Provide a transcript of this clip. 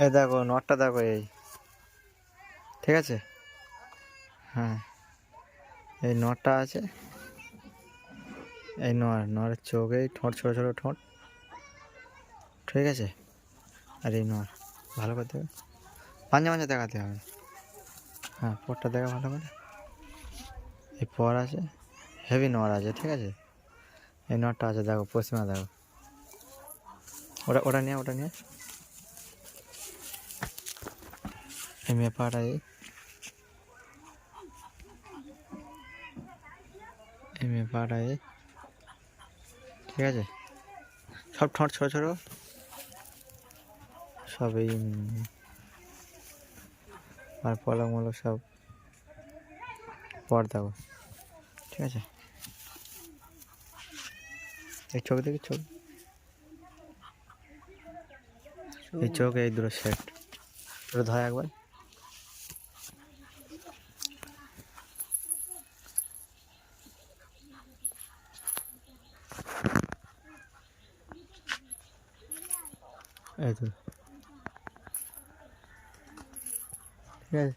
এই দেখো নটটা দেখো এই, ঠিক আছে। হ্যাঁ, এই নটটা আছে, এই নরের চোখ, এই ঠোঁট, ছোটো ছোটো ঠোঁট, ঠিক আছে। আর এই নর ভালো করে দেবে, পাঞ্জা পাঞ্জা দেখাতে হবে। হ্যাঁ, পরটা দেখা ভালো করে। এই পর আছে, হেভি নর আছে, ঠিক আছে। এই নটটা আছে দেখো, পশ্চিমা দেখো, ওটা ওটা নিয়ে, ওটা নিয়ে। এই মেপাটা এই মেপাটা ঠিক আছে। সব ঠোঁট ছোটো ছোটো, সব এই আর পলক মলক সব পর দেখো, ঠিক আছে। এই চোখ দেখি, চোখ, এই চোখ, এই দুটো সেট, ওটা ধর একবার। এই তো, ঠিক আছে।